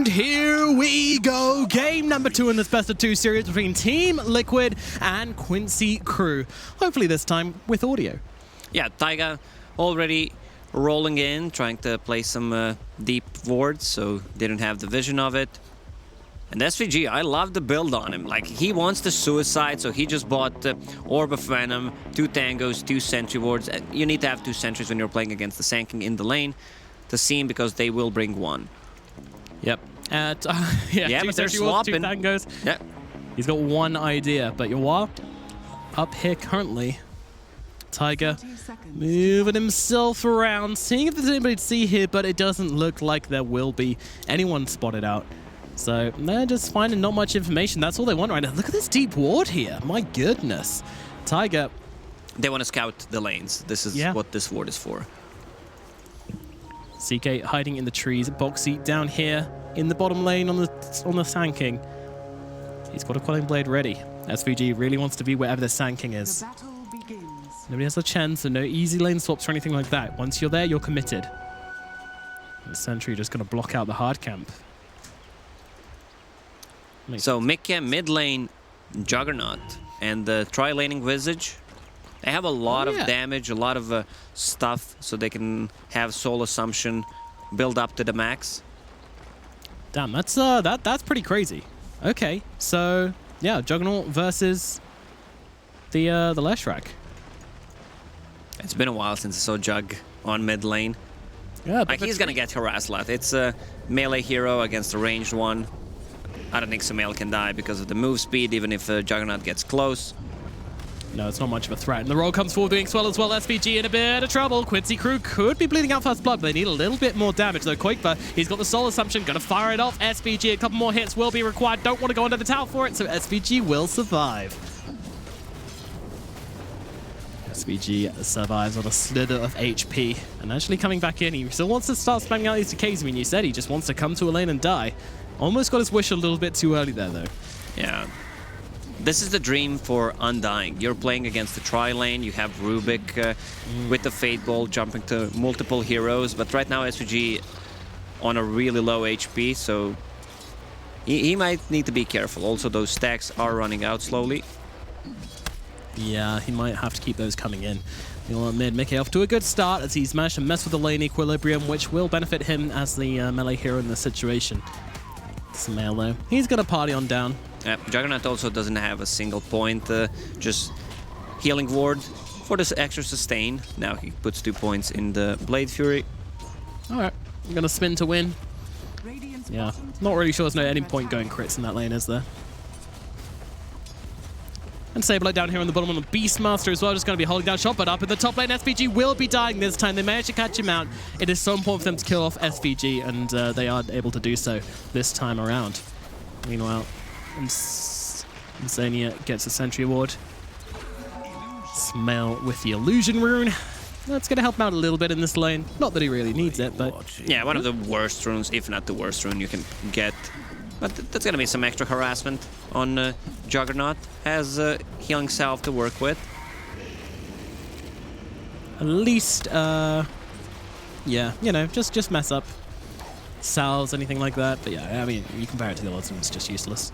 And here we go. Game number 2 in this best of 2 series between Team Liquid and Quincy crew. Hopefully this time with audio. Yeah, Taiga already rolling in, trying to play some deep wards, so didn't have the vision of it. And SVG, I love the build on him. Like, he wants the suicide, so he just bought Orb of Venom, 2 Tangos, 2 Sentry wards. You need to have 2 Sentries when you're playing against the Sanking in the lane to see him, because they will bring 1. Yep. Yeah, but they're swapping. 2 Tangos. Yeah. He's got 1 idea, but Yawar up here currently. Taiga moving himself around, seeing if there's anybody to see here, but it doesn't look like there will be anyone spotted out. So they're just finding not much information. That's all they want right now. Look at this deep ward here. My goodness. Taiga. They want to scout the lanes. This is what this ward is for. CK hiding in the trees. Boxy down here in the bottom lane on the Sand King. He's got a Quelling Blade ready. SVG really wants to be wherever the Sand King is. Nobody has a chance, so no easy lane swaps or anything like that. Once you're there, you're committed. The Sentry just going to block out the hard camp. So Mikia mid lane Juggernaut and the tri-laning Visage. They have a lot of damage, a lot of stuff, so they can have Soul Assumption build up to the max. Damn, that's pretty crazy. Okay, so yeah, Juggernaut versus the Leshrac. It's been a while since I saw Jug on mid lane. Yeah, like, he's gonna get harassed a lot. It's a melee hero against a ranged one. I don't think Sumail can die because of the move speed, even if Juggernaut gets close. No, it's not much of a threat. And the roll comes forward doing swell as well. SVG in a bit of trouble. Quincy crew could be bleeding out first blood, but they need a little bit more damage. Though Koikba, he's got the Soul Assumption, gonna fire it off. SVG, a couple more hits will be required. Don't want to go under the tower for it, so SVG will survive. SVG survives on a slither of HP. And actually coming back in, he still wants to start spamming out these decays. I mean, you said he just wants to come to a lane and die. Almost got his wish a little bit too early there, though. Yeah. This is the dream for Undying. You're playing against the tri-lane, you have Rubik with the Fate Ball jumping to multiple heroes, but right now SVG on a really low HP, so he might need to be careful. Also, those stacks are running out slowly. Yeah, he might have to keep those coming in. You'll mid Mickey off to a good start as he's managed to mess with the lane equilibrium, which will benefit him as the melee hero in this situation. Sumail though, he's gonna party on down. Juggernaut also doesn't have a single point, just healing ward for this extra sustain. Now he puts 2 points in the Blade Fury. Alright, I'm gonna spin to win. Yeah, not really sure there's no any point going crits in that lane, is there? And Saberlight down here on the bottom on the Beastmaster as well, just going to be holding down shot, but up in the top lane, SVG will be dying this time. They managed to catch him out. It is so important for them to kill off SVG, and they are able to do so this time around. Meanwhile, Insania gets a Sentry Award. Sumail with the Illusion Rune. That's going to help him out a little bit in this lane. Not that he really needs it, but... Yeah, one of the worst runes, if not the worst rune you can get. But that's going to be some extra harassment on Juggernaut. Has Healing Salve to work with. At least, yeah, you know, just mess up salves, anything like that. But yeah, I mean, you compare it to the others and it's just useless.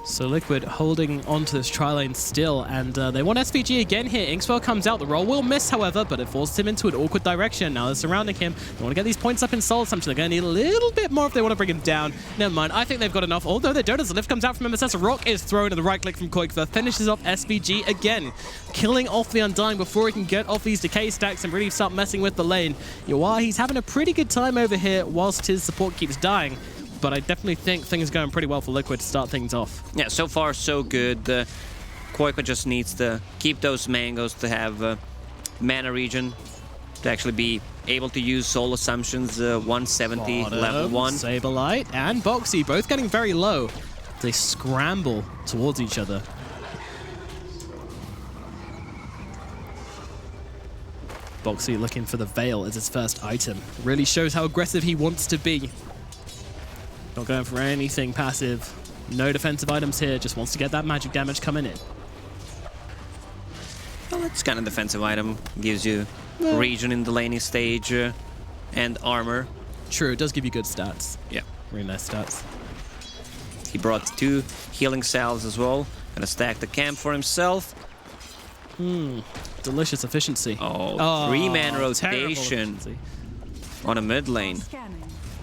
So Liquid holding onto this tri-lane still, and they want SVG again here. Inkswell comes out. The roll will miss, however, but it forces him into an awkward direction. Now they're surrounding him. They want to get these points up in Soul Assumption. They're going to need a little bit more if they want to bring him down. Never mind. I think they've got enough. Although they don't, as the lift comes out from MSS. A rock is thrown, and the right click from Koikva finishes off SVG again, killing off the Undying before he can get off these decay stacks and really start messing with the lane. Yawar, he's having a pretty good time over here whilst his support keeps dying. But I definitely think things are going pretty well for Liquid to start things off. Yeah, so far so good. Koikva just needs to keep those mangoes to have mana regen to actually be able to use Soul Assumptions 170 level 1. Saberlight and Boxy both getting very low. They scramble towards each other. Boxy looking for the Veil as his first item. Really shows how aggressive he wants to be. Not going for anything passive. No defensive items here. Just wants to get that magic damage coming in. Well, it's kind of defensive item. Gives you region in the laning stage. And and armor. True, it does give you good stats. Yeah. Really nice stats. He brought 2 healing salves as well. Gonna stack the camp for himself. Delicious efficiency. Oh, 3-man rotation efficiency. on a mid lane.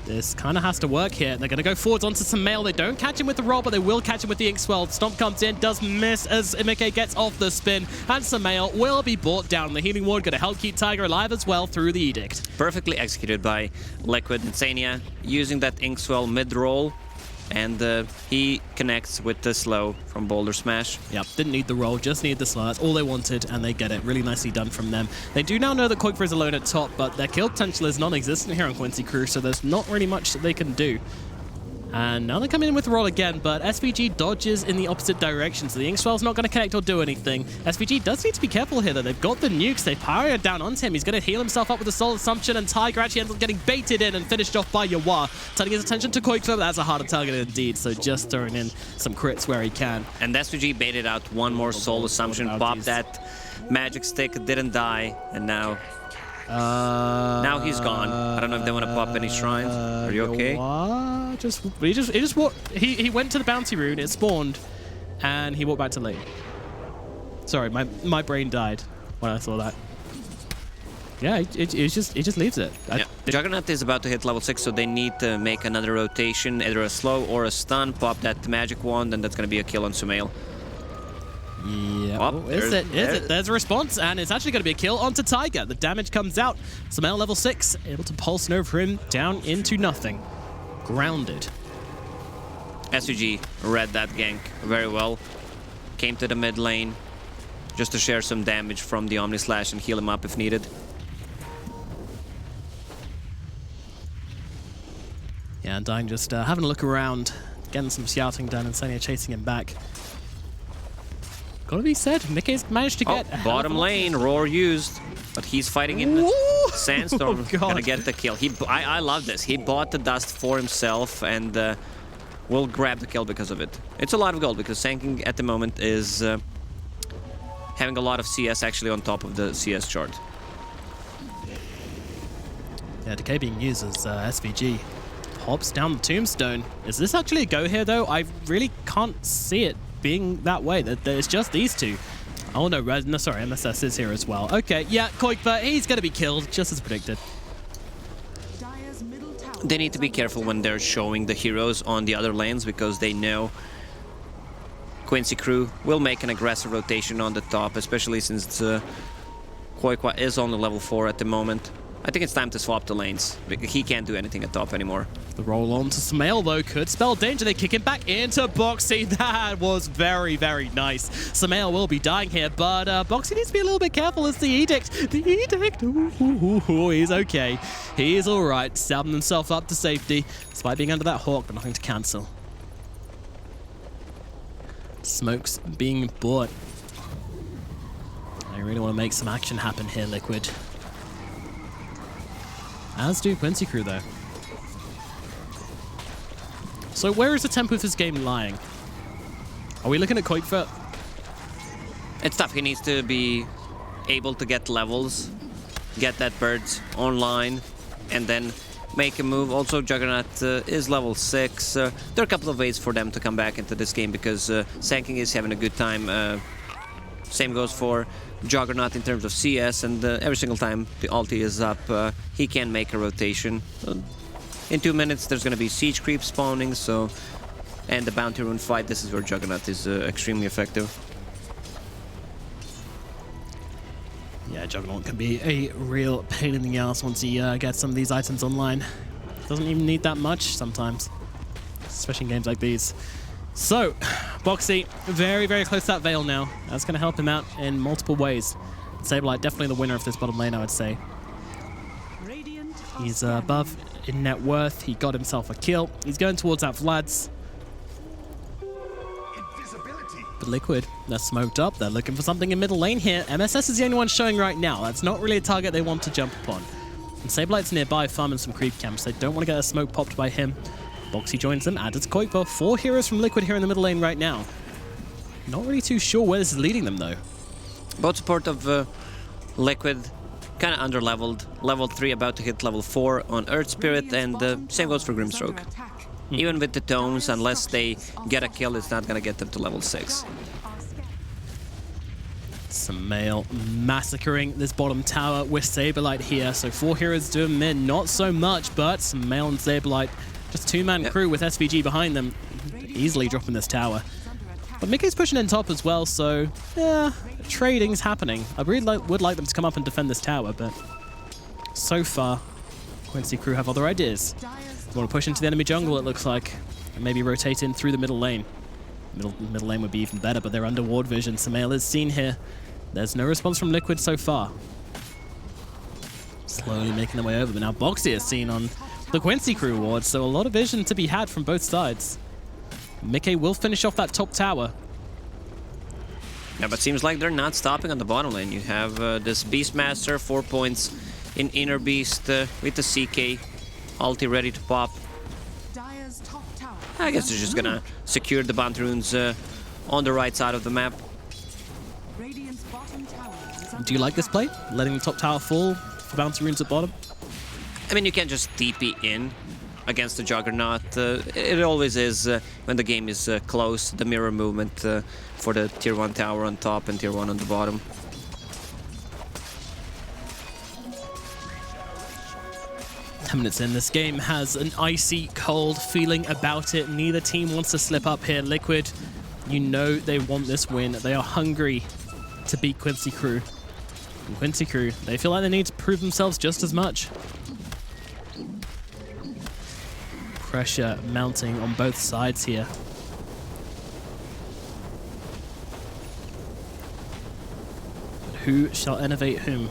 This kind of has to work here. They're going to go forwards onto Samael. They don't catch him with the roll, but they will catch him with the Inkswell. Stomp comes in, does miss as Imike gets off the spin, and Samael will be brought down. The healing ward going to help keep Tiger alive as well through the Edict. Perfectly executed by Liquid and Sania, using that Inkswell mid-roll, and he connects with the slow from Boulder Smash. Yep, didn't need the roll, just needed the slow. That's all they wanted, and they get it. Really nicely done from them. They do now know that Koikfer is alone at top, but their kill potential is non-existent here on Quincy Crew, so there's not really much that they can do. And now they come in with the roll again, but SVG dodges in the opposite direction, so the Inkswell's not going to connect or do anything. SVG does need to be careful here, though. They've got the nukes. They power it down onto him. He's going to heal himself up with a Soul Assumption, and Tiger actually ends up getting baited in and finished off by Yawar. Turning his attention to Koikfer, but that's a harder target indeed, so just throwing in some crits where he can. And SVG baited out one more Soul Assumption, popped that magic stick, didn't die, and now he's gone. I don't know if they want to pop any shrines. Are you okay? He went to the bounty rune, it spawned, and he walked back to lane. Sorry, my brain died when I saw that. Yeah, he just leaves it. Yeah. Juggernaut is about to hit level 6, so they need to make another rotation, either a slow or a stun, pop that magic wand, and that's going to be a kill on Sumail. Yeah, oh, is it? There's a response, and it's actually going to be a kill onto Tiger. The damage comes out. Sumail level 6, able to pulse Nova him down into nothing. Grounded. SVG read that gank very well. Came to the mid lane just to share some damage from the Omni Slash and heal him up if needed. Yeah, and Dying just having a look around, getting some shouting done, and Sanya chasing him back. Gotta be said, Mickey's managed to get bottom lane, Roar used, but he's fighting in the Sandstorm. Gonna get the kill. I love this. He bought the dust for himself and will grab the kill because of it. It's a lot of gold because Sanking at the moment is having a lot of CS actually on top of the CS chart. Yeah, Decay being used as SVG. Hops down the tombstone. Is this actually a go here though? I really can't see it being that way. It's just these two. Oh no, sorry, MSS is here as well. Okay, yeah, Koikfer, he's gonna be killed, just as predicted. They need to be careful when they're showing the heroes on the other lanes because they know Quincy Crew will make an aggressive rotation on the top, especially since Koikwa is only level 4 at the moment. I think it's time to swap the lanes. He can't do anything at top anymore. The roll on to Samael, though, could spell danger. They kick him back into Boxy. That was very, very nice. Samael will be dying here, but Boxy needs to be a little bit careful as the Edict. The Edict, he's okay. He is all right, stabbing himself up to safety, despite being under that Hawk, but nothing to cancel. Smoke's being bought. I really want to make some action happen here, Liquid. As do Quincy Crew, though. So where is the tempo of this game lying? Are we looking at Koikfer? It's tough. He needs to be able to get levels, get that birds online, and then make a move. Also, Juggernaut is level 6. There are a couple of ways for them to come back into this game because Sanking is having a good time. Same goes for Juggernaut in terms of CS, and every single time the ulti is up, he can make a rotation. In 2 minutes, there's going to be siege creep spawning, and the bounty rune fight. This is where Juggernaut is extremely effective. Yeah, Juggernaut can be a real pain in the ass once he gets some of these items online. Doesn't even need that much sometimes, especially in games like these. So, Boxy, very, very close to that Veil now. That's going to help him out in multiple ways. Sableye, definitely the winner of this bottom lane, I would say. He's above in net worth. He got himself a kill. He's going towards that Vlad's. But Liquid, they're smoked up. They're looking for something in middle lane here. MSS is the only one showing right now. That's not really a target they want to jump upon. And Sableye's nearby farming some creep camps. They don't want to get a smoke popped by him. Boxy joins them, added to Koikfer. 4 heroes from Liquid here in the middle lane right now. Not really too sure where this is leading them, though. Both support of Liquid kind of under-leveled. Level 3 about to hit level 4 on Earth Spirit, and same goes for Grimstroke. Even with the tomes, unless they get a kill, it's not gonna get them to level 6. Sumail massacring this bottom tower with Saberlight here. So 4 heroes doing mid, not so much, but Sumail and Saberlight, just two-man crew with SVG behind them, easily dropping this tower. But Mickey's pushing in top as well, so yeah, trading's happening. I really would like them to come up and defend this tower, but so far, Quincy crew have other ideas. They want to push into the enemy jungle, it looks like, and maybe rotate in through the middle lane. Middle lane would be even better, but they're under ward vision. Sumail is seen here. There's no response from Liquid so far. Slowly making their way over, but now Boxy is seen on the Quincy crew ward, so a lot of vision to be had from both sides. Mickey will finish off that top tower. Yeah, but seems like they're not stopping on the bottom lane. You have this Beastmaster, 4 points in Inner Beast with the CK. Ulti ready to pop. I guess they're just gonna secure the bounty runes on the right side of the map. Do you like this play? Letting the top tower fall for bounty runes at bottom? I mean, you can't just TP in against the Juggernaut. It always is when the game is close, the mirror movement for the tier 1 tower on top and tier 1 on the bottom. Minutes in, this game has an icy cold feeling about it. Neither team wants to slip up here. Liquid, you know they want this win. They are hungry to beat Quincy crew. And Quincy crew, they feel like they need to prove themselves just as much. Pressure mounting on both sides here. But who shall innovate whom?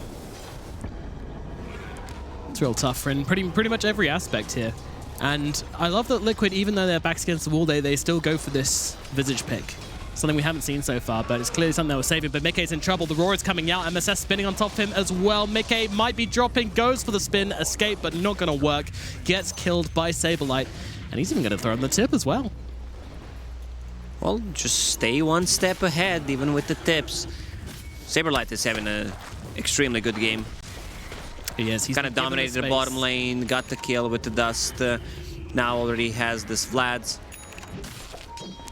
It's real tough for in pretty much every aspect here. And I love that Liquid, even though they're backs against the wall, they still go for this Visage pick. Something we haven't seen so far, but it's clearly something they were saving. But Mickey's in trouble. The Roar is coming out. MSS spinning on top of him as well. Mickey might be dropping, goes for the spin, escape, but not going to work. Gets killed by Saberlight. And he's even going to throw him the tip as well. Well, just stay one step ahead, even with the tips. Saberlight is having an extremely good game. He is. He's kind of dominated the bottom lane, got the kill with the dust. Now already has this Vlad's.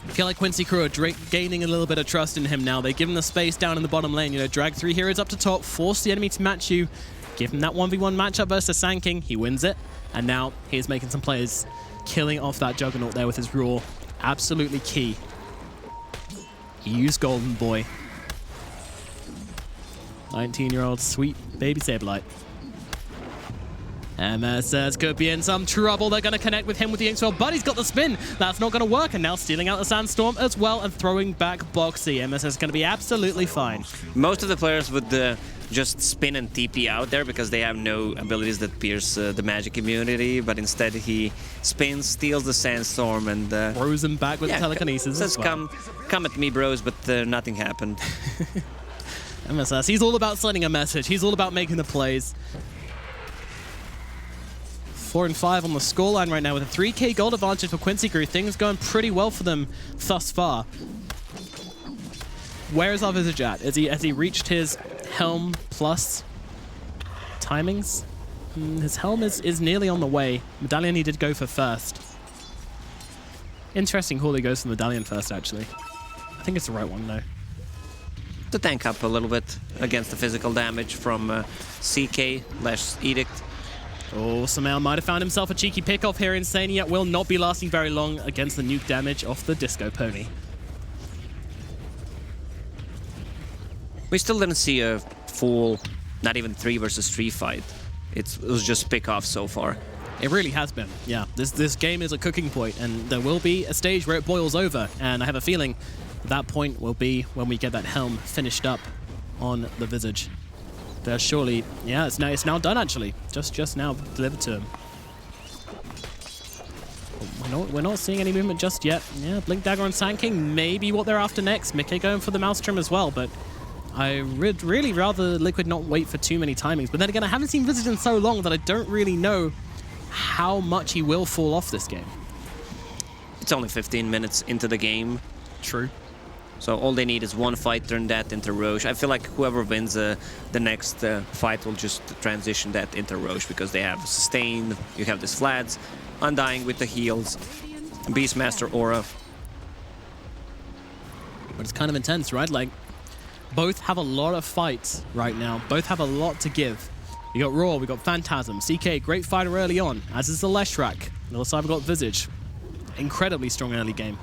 I feel like Quincy crew are gaining a little bit of trust in him now. They give him the space down in the bottom lane. You know, drag 3 heroes up to top, force the enemy to match you, give him that 1v1 matchup versus Sand King. He wins it, and now he's making some plays, killing off that Juggernaut there with his Roar. Absolutely key. He used Golden Boy. 19-year-old sweet baby Saberlight. MSS could be in some trouble. They're going to connect with him with the Inkswell, but he's got the spin. That's not going to work, and now stealing out the Sandstorm as well and throwing back Boxy. MSS is going to be absolutely fine. Most of the players would just spin and TP out there because they have no abilities that pierce the magic immunity, but instead he spins, steals the Sandstorm, and throws him back with telekinesis. Says, well, come at me, bros, but nothing happened. MSS, he's all about sending a message. He's all about making the plays. 4 and 5 on the scoreline right now with a 3k gold advantage for Quincy crew. Things going pretty well for them thus far. Where is our Visage at? Has he reached his Helm plus timings? His Helm is nearly on the way. Medallion he did go for first. Interesting call he goes for Medallion first, actually. I think it's the right one, though. To tank up a little bit against the physical damage from CK/Edict. Oh, Sumail might have found himself a cheeky pick-off here. Insania will not be lasting very long against the nuke damage off the Disco Pony. We still didn't see a full, not even 3 versus 3 fight. It was just pick-off so far. It really has been, yeah. This game is a cooking point, and there will be a stage where it boils over, and I have a feeling that point will be when we get that Helm finished up on the Visage. There's surely, yeah, it's now done actually. Just now delivered to him. We're not seeing any movement just yet. Yeah, Blink Dagger on Sand King, maybe what they're after next. Mickey going for the Maelstrom as well, but I would really rather Liquid not wait for too many timings. But then again, I haven't seen Visage in so long that I don't really know how much he will fall off this game. It's only 15 minutes into the game. True. So all they need is one fight, turn that into Roche. I feel like whoever wins the next fight will just transition that into Roche because they have sustain, you have this Vlads, Undying with the heals, Beastmaster aura. But it's kind of intense, right? Like, both have a lot of fights right now. Both have a lot to give. We got Raw, we got Phantasm, CK, great fighter early on, as is the Leshrac. On the other side, we've got Visage. Incredibly strong early game.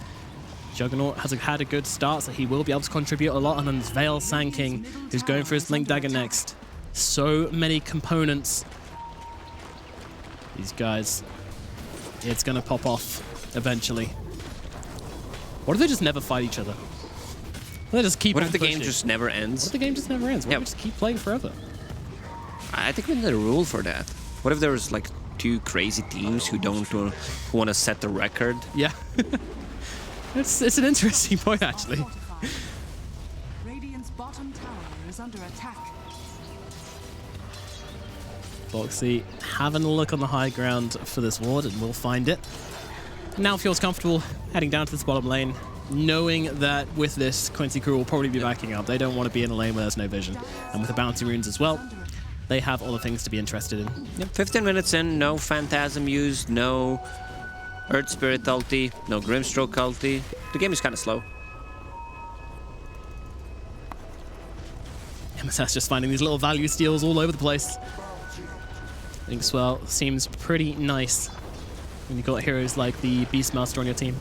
Juggernaut has had a good start, so he will be able to contribute a lot. And then there's Veil Sand-King, who's going for his Link Dagger next. So many components. These guys, it's going to pop off eventually. What if they just never fight each other? They just keep What on if the pushing? game just never ends? What if the game just never ends? What if Yeah. we just keep playing forever? I think we need a rule for that. What if there was like 2 crazy teams who don't who want to set the record? Yeah. It's an interesting point, actually. Radiant's bottom tower is under attack. Boxy having a look on the high ground for this ward, and we'll find it. Now feels comfortable heading down to this bottom lane, knowing that with this, Quincy crew will probably be backing up. They don't want to be in a lane where there's no vision. And with the bounty runes as well, they have all the things to be interested in. Yep, 15 minutes in, no Phantasm used, no Earth Spirit ulti, no Grimstroke ulti. The game is kind of slow. MSS just finding these little value steals all over the place. Inkswell seems pretty nice when you've got heroes like the Beastmaster on your team.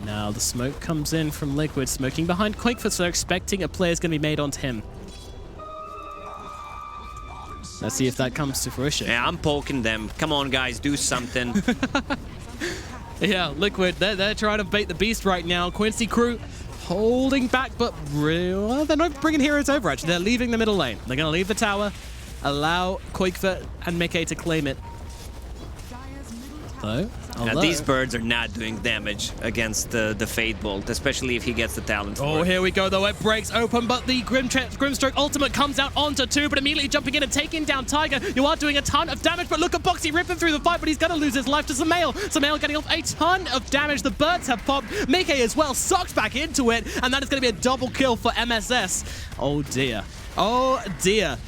Now the smoke comes in from Liquid, smoking behind Quakefoot, so they're expecting a player's going to be made onto him. Let's see if that comes to fruition. Yeah, I'm poking them. Come on, guys, do something. Yeah, Liquid, they're trying to bait the beast right now. Quincy crew holding back, but well, they're not bringing heroes over, actually. They're leaving the middle lane. They're going to leave the tower, allow Quakefoot and Mickey to claim it. Though, Now, these birds are not doing damage against the Fade Bolt, especially if he gets the talent for Oh, it. here we go, though. It breaks open, but the Grimstroke ultimate comes out onto 2, but immediately jumping in and taking down Tiger. You are doing a ton of damage, but look at Boxy ripping through the fight, but he's going to lose his life to Samael. Samael getting off a ton of damage. The birds have popped. Mickey as well sucked back into it, and that is going to be a double kill for MSS. Oh, dear. Oh, dear.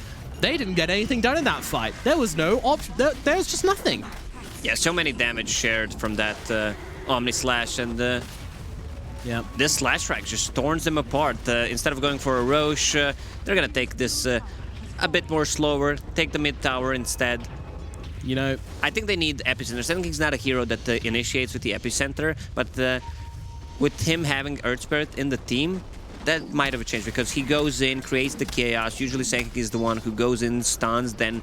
They didn't get anything done in that fight. There was no option. There was just nothing. Yeah, so many damage shared from that Omni Slash, and Yeah. this Slash Rack just torns them apart. Instead of going for a Roche, they're gonna take this a bit more slower, take the mid tower instead. You know, I think they need Epicenter. I think he's not a hero that initiates with the Epicenter, but with him having Earth Spirit in the team, that might have changed because he goes in, creates the chaos. Usually Senkik is the one who goes in, stuns, then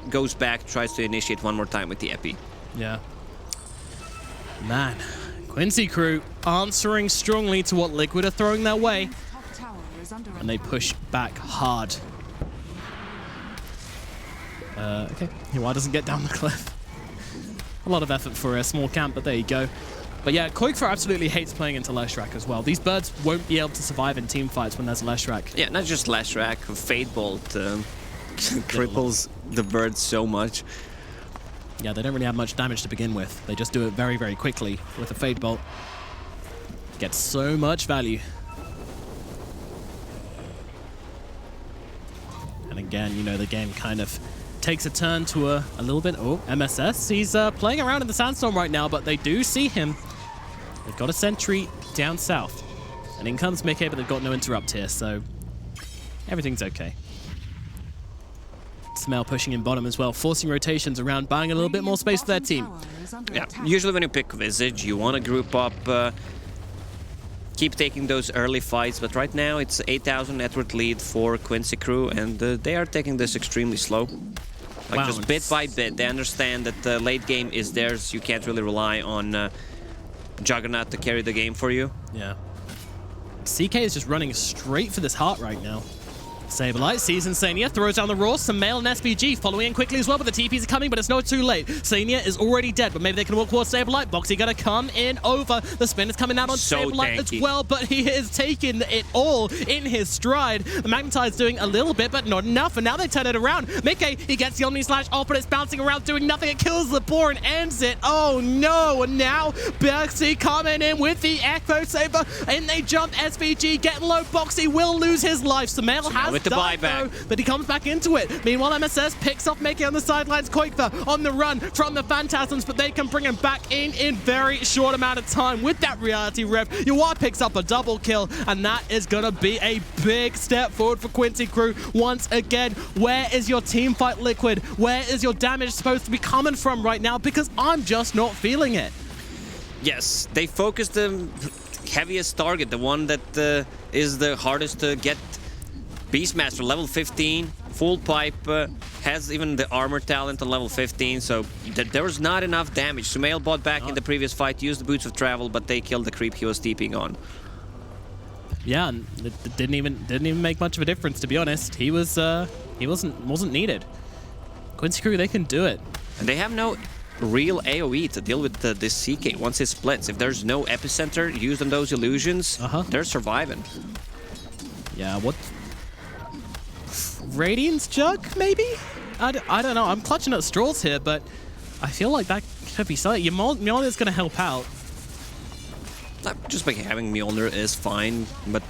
goes back, tries to initiate one more time with the Epi. yeah. Man, Quincy crew answering strongly to what Liquid are throwing their way, Top tower is under and they push back hard. Okay, why doesn't get down the cliff? A lot of effort for a small camp, but there you go. But yeah, Quakefoot absolutely hates playing into Leshrac as well. These birds won't be able to survive in team fights when there's Leshrac. Yeah, not just Slash Rack, Fade Bolt cripples the bird so much. Yeah, they don't really have much damage to begin with. They just do it very, very quickly with a Fade Bolt. Gets so much value. And again, you know, the game kind of takes a turn to a little bit. Oh, MSS, he's playing around in the Sandstorm right now, but they do see him. They've got a sentry down south. And in comes Mickey, but they've got no interrupt here, so everything's okay. Smell pushing in bottom as well, forcing rotations around, buying a little bit more space for their team. Yeah, usually when you pick Visage, you want to group up, keep taking those early fights, but right now it's 8,000 net worth lead for Quincy crew, and they are taking this extremely slow. Like Wow. just bit by bit. They understand that the late game is theirs. You can't really rely on Juggernaut to carry the game for you. Yeah. CK is just running straight for this heart right now. Saberlight sees Insania, throws down the Roar, Sumail and SVG following in quickly as well, but the TPs are coming, but it's not too late. Insania is already dead, but maybe they can walk towards Saberlight. Boxy gonna come in over. The spin is coming out on Saberlight as well, but he is taking it all in his stride. The Magnetide's doing a little bit, but not enough, and now they turn it around. Mickey, he gets the Omni Slash off, but it's bouncing around, doing nothing. It kills the boar and ends it. Oh no, and now Boxy coming in with the Echo Saber, and they jump. SVG getting low. Boxy will lose his life. Sumail has with the buyback, but he comes back into it. Meanwhile, MSS picks off Mickey on the sidelines. Koikva on the run from the Phantasms, but they can bring him back in very short amount of time with that reality rift. Yuar picks up a double kill, and that is going to be a big step forward for Quincy Crew. Once again, where is your team fight, Liquid? Where is your damage supposed to be coming from right now? Because I'm just not feeling it. Yes, they focused the heaviest target, the one that is the hardest to get. Beastmaster, level 15, full pipe, has even the armor talent on level 15, so there was not enough damage. Sumail bought back in the previous fight, used the Boots of Travel, but they killed the creep he was TPing on. Yeah, and it didn't even make much of a difference, to be honest. He wasn't needed. Quincy Crew, they can do it. And they have no real AoE to deal with this CK once it splits. If there's no epicenter used on those illusions, they're surviving. Yeah, what? Radiance Jug, maybe? I don't know. I'm clutching at straws here, but I feel like that could be something. Mjolnir's going to help out. Just by having Mjolnir is fine, but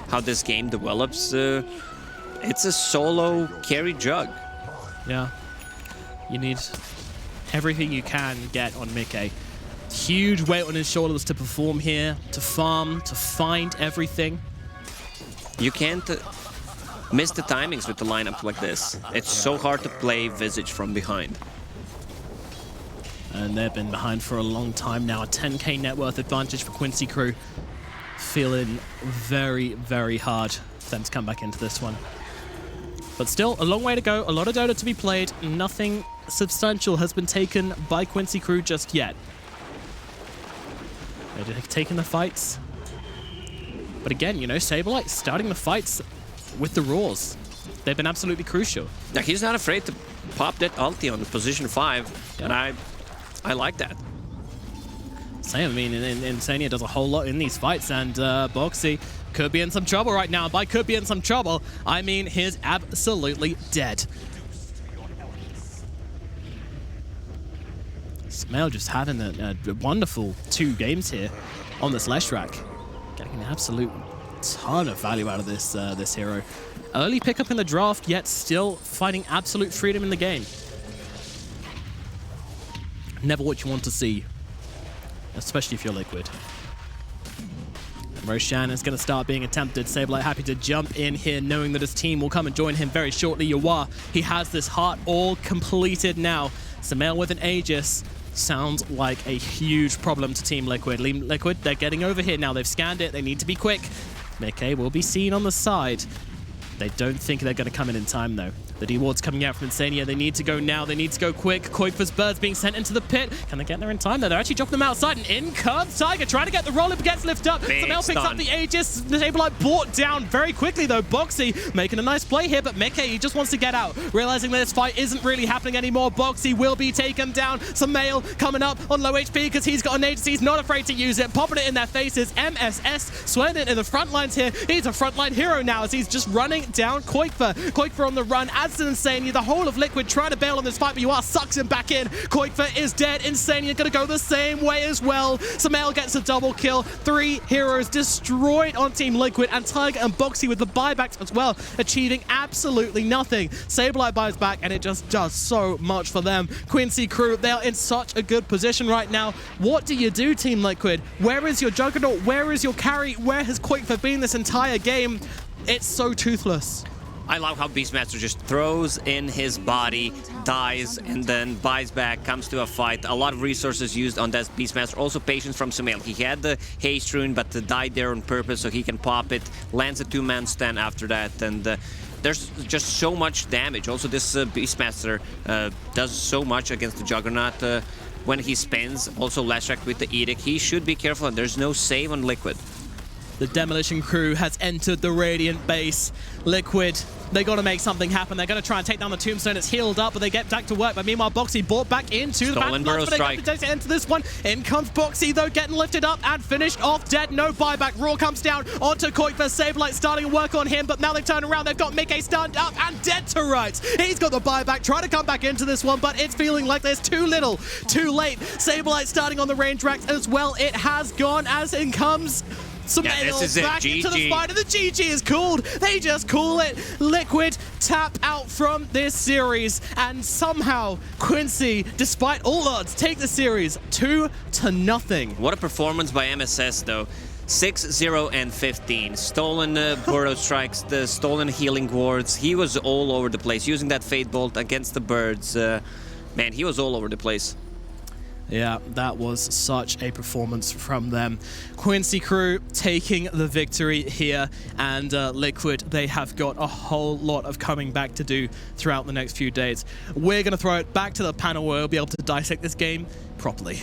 how this game develops, it's a solo carry Jug. Yeah. You need everything you can get on Mickey. Huge weight on his shoulders to perform here, to farm, to find everything. You can't miss the timings with the lineup like this. It's so hard to play Visage from behind. And they've been behind for a long time now. A 10k net worth advantage for Quincy Crew. Feeling very, very hard for them to come back into this one. But still, a long way to go. A lot of Dota to be played. Nothing substantial has been taken by Quincy Crew just yet. They're taking the fights. But again, you know, Saberlight starting the fights with the Roars. They've been absolutely crucial. Now, he's not afraid to pop that ulti on position 5, and I like that. Same, I mean, Insania does a whole lot in these fights, and Boxy could be in some trouble right now. By could be in some trouble, I mean he's absolutely dead. Sumail just having a wonderful 2 games here on this Leshrac. Getting an absolute ton of value out of this hero. Early pickup in the draft, yet still finding absolute freedom in the game. Never what you want to see, especially if you're Liquid. Roshan is going to start being attempted. Saberlight happy to jump in here, knowing that his team will come and join him very shortly. Yuar, he has this heart all completed now. Sumail with an Aegis. Sounds like a huge problem to Team Liquid. Liquid, they're getting over here now. They've scanned it. They need to be quick. Mickey will be seen on the side. They don't think they're going to come in time, though. The D-Ward's coming out from Insania. They need to go now. They need to go quick. Koikva's birds being sent into the pit. Can they get there in time? They're actually dropping them outside. And in comes Tiger, trying to get the roll-up, gets lifted up. Sumail picks up the Aegis. The Saberlight brought down very quickly, though. Boxy making a nice play here, but Mickey, he just wants to get out. Realizing that this fight isn't really happening anymore. Boxy will be taken down. Sumail coming up on low HP because he's got an Aegis. He's not afraid to use it. Popping it in their faces. MSS sweating it in the front lines here. He's a frontline hero now as he's just running down Koikva. Koikva on the run. Adds to Insania. The whole of Liquid trying to bail on this fight, but Yuar sucks him back in. Koikva is dead. Insania gonna go the same way as well. Sumail gets a double kill. 3 heroes destroyed on Team Liquid, and Tiger and Boxy with the buybacks as well, achieving absolutely nothing. Saberlight buys back, and it just does so much for them. Quincy Crew, they are in such a good position right now. What do you do, Team Liquid? Where is your Juggernaut? Where is your carry? Where has Koikva been this entire game? It's so toothless. I love how Beastmaster just throws in his body, dies, and then buys back, comes to a fight. A lot of resources used on that Beastmaster. Also patience from Sumail. He had the haste rune, but died there on purpose so he can pop it. Lands a 2-man stand after that, and there's just so much damage. Also, this Beastmaster does so much against the Juggernaut when he spins. Also, Leshrac with the Edict. He should be careful, and there's no save on Liquid. The Demolition Crew has entered the Radiant base. Liquid, they got to make something happen. They're going to try and take down the Tombstone. It's healed up, but they get back to work. But meanwhile, Boxy brought back into the Stolen battle. Burrow But they Strike. got to enter this one. In comes Boxy, though, getting lifted up and finished off dead. No buyback. Raw comes down onto Koifa. Saberlight starting to work on him, but now they've turned around. They've got Mickey stunned up and dead to rights. He's got the buyback, trying to come back into this one, but it's feeling like there's too little, too late. Saberlight starting on the range racks as well. It has gone as in comes. This is it. Back into the GG. fight, and the GG is called. They just call it. Liquid tap out from this series, and somehow Quincy, despite all odds, take the series 2-0. What a performance by MSS, though. 6-0 and 15. Stolen Burrow Strikes, the stolen healing wards. He was all over the place, using that Fate Bolt against the birds. Man, he was all over the place. Yeah, that was such a performance from them. Quincy Crew taking the victory here, and Liquid, they have got a whole lot of coming back to do throughout the next few days. We're going to throw it back to the panel where we'll be able to dissect this game properly.